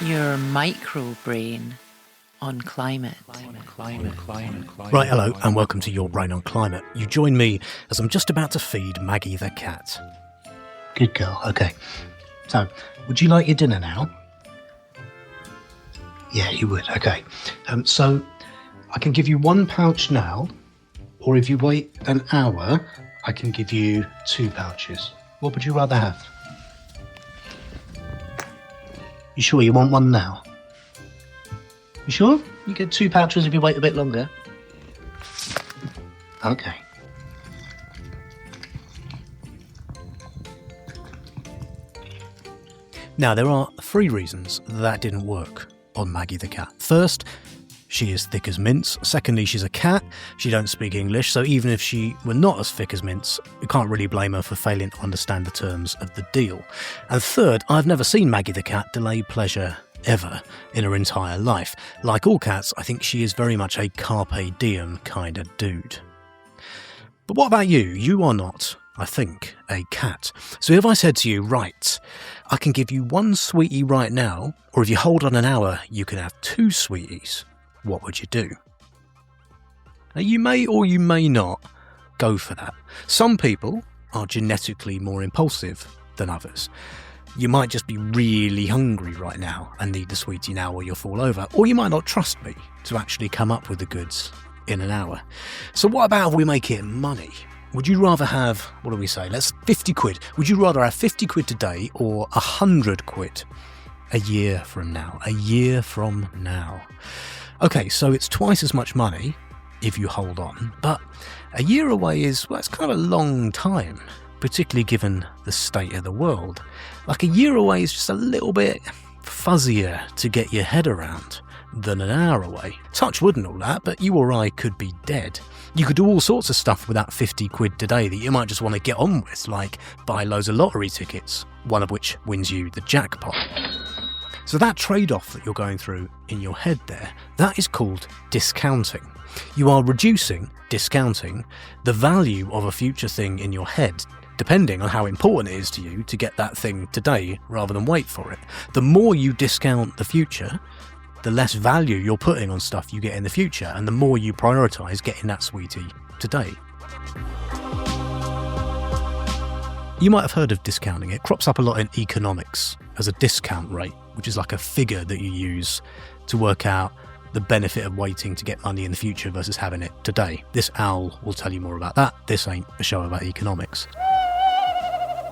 Your micro brain on climate. Right, hello, and welcome to Your Brain on Climate. You join me as I'm just about to feed Maggie the cat. Good girl, okay. So, would you like your dinner now? Yeah, you would, okay. So, I can give you one pouch now, or if you wait an hour, I can give you 2 pouches. What would you rather have? You sure you want one now? You sure? You get 2 pouches if you wait a bit longer. Okay. Now, there are 3 reasons that didn't work on Maggie the cat. First, she is thick as mince. Secondly, she's a cat. She don't speak English, so even if she were not as thick as mince, you can't really blame her for failing to understand the terms of the deal. And third, I've never seen Maggie the cat delay pleasure ever in her entire life. Like all cats, I think she is very much a carpe diem kind of dude. But what about you? You are not, I think, a cat. So if I said to you, right, I can give you 1 sweetie right now, or if you hold on an hour, you can have 2 sweeties, what would you do? Now, you may or you may not go for that. Some people are genetically more impulsive than others. You might just be really hungry right now and need the sweetie now or you'll fall over. Or you might not trust me to actually come up with the goods in an hour. So what about if we make it money? Would you rather have, what do we say, let's 50 quid. Would you rather have 50 quid today or 100 quid a year from now? A year from now. Okay, so it's twice as much money if you hold on, but a year away is, well, it's kind of a long time, particularly given the state of the world. Like a year away is just a little bit fuzzier to get your head around than an hour away. Touch wood and all that, but you or I could be dead. You could do all sorts of stuff with that 50 quid today that you might just want to get on with, like buy loads of lottery tickets, one of which wins you the jackpot. So that trade-off that you're going through in your head there, that is called discounting. You are discounting the value of a future thing in your head, depending on how important it is to you to get that thing today rather than wait for it. The more you discount the future, the less value you're putting on stuff you get in the future, and the more you prioritise getting that sweetie today. You might have heard of discounting. It crops up a lot in economics as a discount rate, which is like a figure that you use to work out the benefit of waiting to get money in the future versus having it today. This owl will tell you more about that. This ain't a show about economics.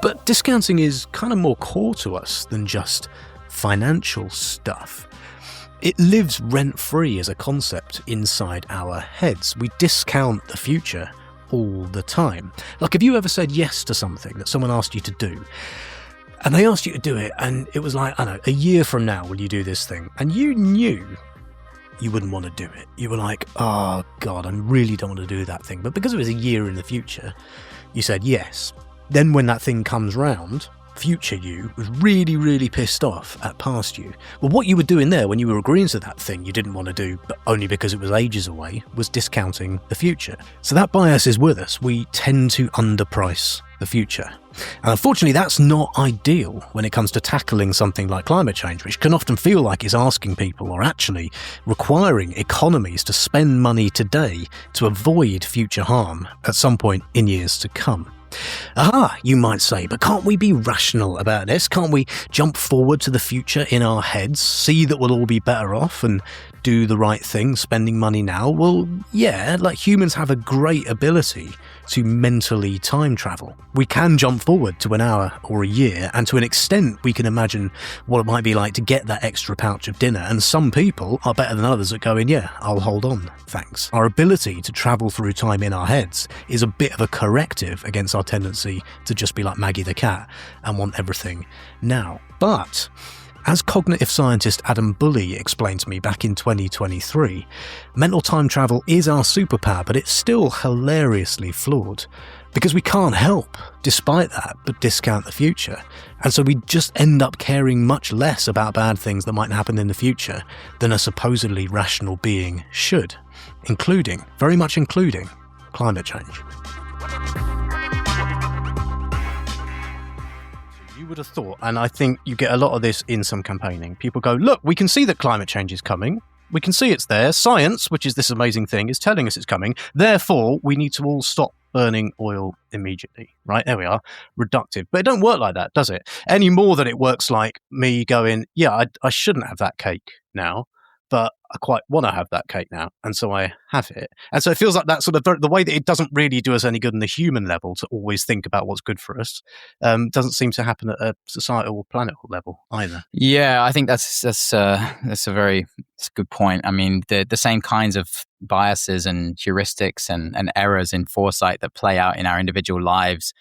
But discounting is kind of more core to us than just financial stuff. It lives rent-free as a concept inside our heads. We discount the future all the time. Like, have you ever said yes to something that someone asked you to do, and they asked you to do it, and it was like, I don't know, a year from now will you do this thing, and you knew you wouldn't want to do it. You were like, oh God, I really don't want to do that thing. But because it was a year in the future, you said yes. Then when that thing comes round, future you was really, really pissed off at past you. Well, what you were doing there when you were agreeing to that thing you didn't want to do, but only because it was ages away, was discounting the future. So that bias is with us. We tend to underprice the future. And unfortunately, that's not ideal when it comes to tackling something like climate change, which can often feel like it's asking people, or actually requiring economies, to spend money today to avoid future harm at some point in years to come. Aha, you might say, but can't we be rational about this? Can't we jump forward to the future in our heads, see that we'll all be better off and do the right thing, spending money now? Well, yeah, like humans have a great ability to mentally time travel. We can jump forward to an hour or a year, and to an extent we can imagine what it might be like to get that extra pouch of dinner, and some people are better than others at going, yeah, I'll hold on, thanks. Our ability to travel through time in our heads is a bit of a corrective against our tendency to just be like Maggie the cat and want everything now. But as cognitive scientist Adam Bully explained to me back in 2023, mental time travel is our superpower, but it's still hilariously flawed, because we can't help, despite that, but discount the future. And so we just end up caring much less about bad things that might happen in the future than a supposedly rational being should, including, very much including, climate change. You would have thought, and I think you get a lot of this in some campaigning. People go, look, we can see that climate change is coming. We can see it's there. Science, which is this amazing thing, is telling us it's coming. Therefore, we need to all stop burning oil immediately, right? There we are. Reductive. But it don't work like that, does it? Any more than it works like me going, yeah, I shouldn't have that cake now, but I quite want to have that cake now. And so I have it. And so it feels like that sort of the way that it doesn't really do us any good on the human level to always think about what's good for us doesn't seem to happen at a societal or planet level either. Yeah, I think that's a good point. I mean, the same kinds of biases and heuristics and errors in foresight that play out in our individual lives.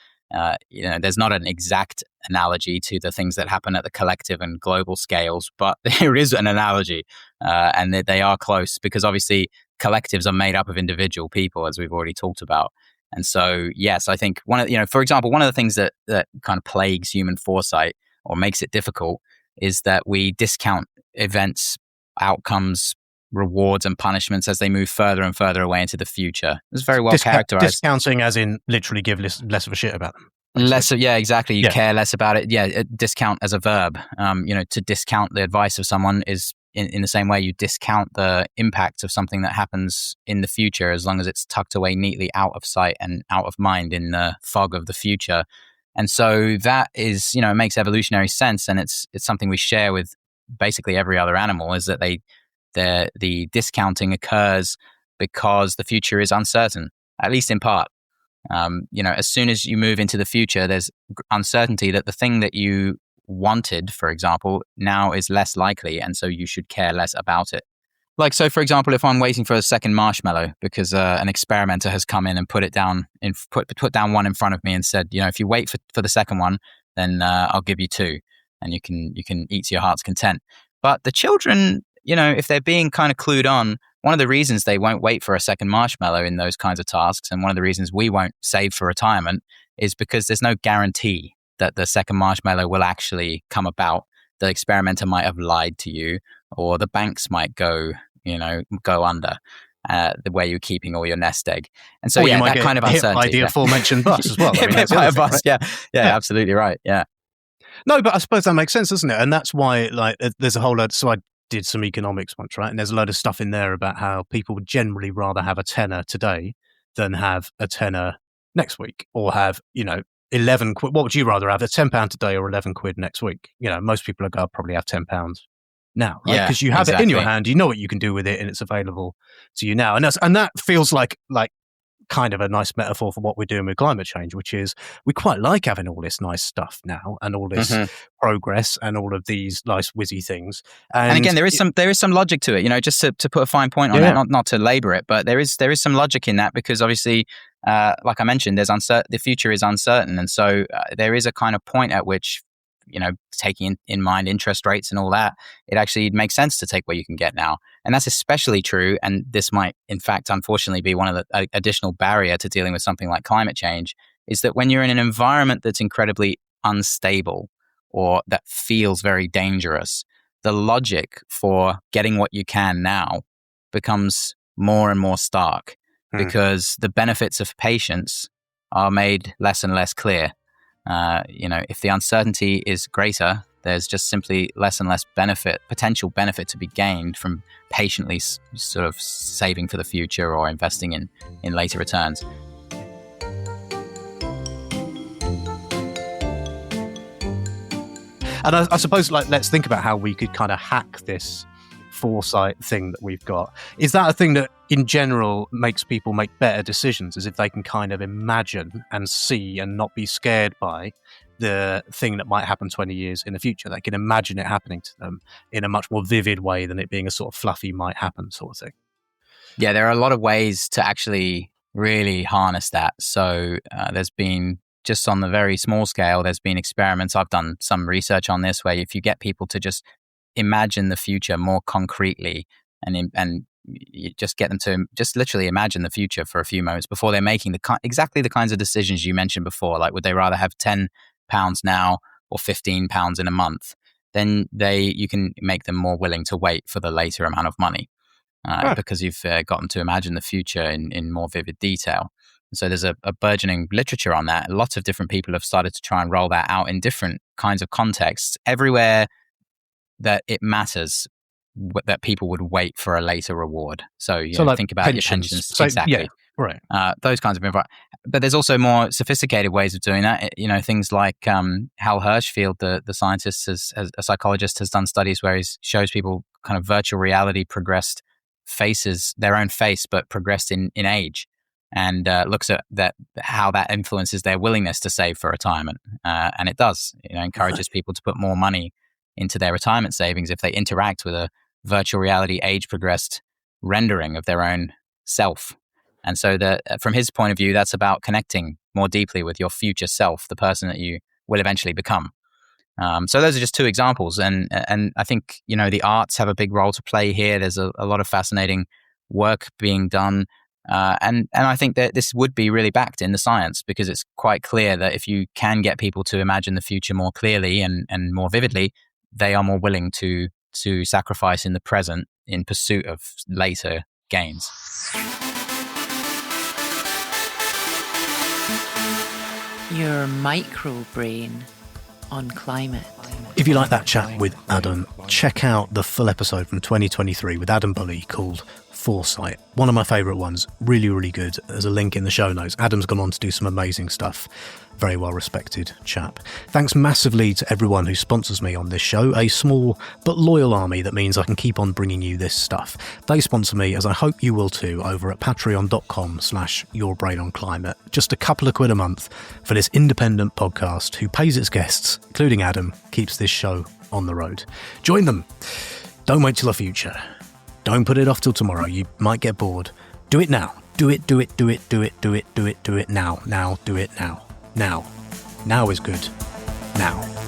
There's not an exact analogy to the things that happen at the collective and global scales, but there is an analogy, and they are close because obviously collectives are made up of individual people, as we've already talked about. And so, yes, I think for example, one of the things that kind of plagues human foresight or makes it difficult is that we discount events, outcomes, rewards and punishments as they move further and further away into the future. It's very well characterized. Discounting as in literally give less of a shit about them. Yeah, exactly. You care less about it. Yeah, discount as a verb. To discount the advice of someone is in the same way you discount the impact of something that happens in the future as long as it's tucked away neatly out of sight and out of mind in the fog of the future. And so that is, it makes evolutionary sense, and it's something we share with basically every other animal, is that the discounting occurs because the future is uncertain, at least in part. As soon as you move into the future, there's uncertainty that the thing that you wanted, for example, now is less likely, and so you should care less about it. Like, so for example, if I'm waiting for a second marshmallow because an experimenter has come in and put down one in front of me and said, if you wait for the second one, then I'll give you two, and you can eat to your heart's content. But the children, if they're being kind of clued on, one of the reasons they won't wait for a second marshmallow in those kinds of tasks, and one of the reasons we won't save for retirement, is because there's no guarantee that the second marshmallow will actually come about. The experimenter might have lied to you, or the banks might go under where you're keeping all your nest egg. And so, that kind of uncertainty. By the aforementioned bus as well. By a bus, right? Yeah, absolutely right. Yeah. No, but I suppose that makes sense, doesn't it? And that's why, there's a whole lot. So I did some economics once, right? And there's a load of stuff in there about how people would generally rather have a tenner today than have a tenner next week, or have, 11 quid. What would you rather have, a £10 today or 11 quid next week? Most people are going to probably have £10 now, right? Because you have it in your hand, you know what you can do with it, and it's available to you now. And that feels like kind of a nice metaphor for what we're doing with climate change, which is we quite like having all this nice stuff now, and all this progress, and all of these nice whizzy things. And again, there is some logic to it. Just to put a fine point on that, not to labor it, but there is some logic in that, because obviously, like I mentioned, the future is uncertain, and so there is a kind of point at which, taking in mind interest rates and all that, it actually makes sense to take what you can get now. And that's especially true, and this might, in fact, unfortunately be one of the additional barrier to dealing with something like climate change, is that when you're in an environment that's incredibly unstable or that feels very dangerous, the logic for getting what you can now becomes more and more stark, because the benefits of patience are made less and less clear. If the uncertainty is greater, there's just simply less and less potential benefit to be gained from patiently sort of saving for the future or investing in later returns. And I suppose, let's think about how we could kind of hack this foresight thing that we've got. Is that a thing that in general makes people make better decisions, as if they can kind of imagine and see and not be scared by the thing that might happen 20 years in the future? They can imagine it happening to them in a much more vivid way than it being a sort of fluffy might happen sort of thing. Yeah, there are a lot of ways to actually really harness that. So there's been, just on the very small scale, there's been experiments. I've done some research on this, where if you get people to just imagine the future more concretely, and you just get them to just literally imagine the future for a few moments before they're making exactly the kinds of decisions you mentioned before, like would they rather have £10 now or £15 in a month, then you can make them more willing to wait for the later amount of money, because you've got them to imagine the future in more vivid detail. So there's a burgeoning literature on that. Lots of different people have started to try and roll that out in different kinds of contexts. Everywhere that it matters, that people would wait for a later reward. So you know, like think about your pensions. So, exactly. Yeah, right. Those kinds of but there's also more sophisticated ways of doing that. You know, things like Hal Hershfield, the scientist, as a psychologist, has done studies where he shows people kind of virtual reality progressed faces, their own face, but progressed in age, and looks at how that influences their willingness to save for retirement. And it does, you know, encourages people to put more money into their retirement savings if they interact with a virtual reality age progressed rendering of their own self. And so from his point of view, that's about connecting more deeply with your future self, the person that you will eventually become. So those are just two examples. And I think, you know, the arts have a big role to play here. There's a lot of fascinating work being done. And I think that this would be really backed in the science, because it's quite clear that if you can get people to imagine the future more clearly and more vividly, they are more willing to sacrifice in the present in pursuit of later gains. Your micro brain on climate. If you like that chat with Adam, check out the full episode from 2023 with Adam Bully called Foresight. One of my favourite ones. Really, really good. There's a link in the show notes. Adam's gone on to do some amazing stuff. Very well respected chap. Thanks massively to everyone who sponsors me on this show, a small but loyal army that means I can keep on bringing you this stuff. They sponsor me, as I hope you will too, over at patreon.com/yourbrainonclimate. Just a couple of quid a month for this independent podcast who pays its guests, including Adam, keeps this show on the road. Join them. Don't wait till the future. Don't put it off till tomorrow. You might get bored. Do it now. Do it now. Now. Do it now. Now is good. Now.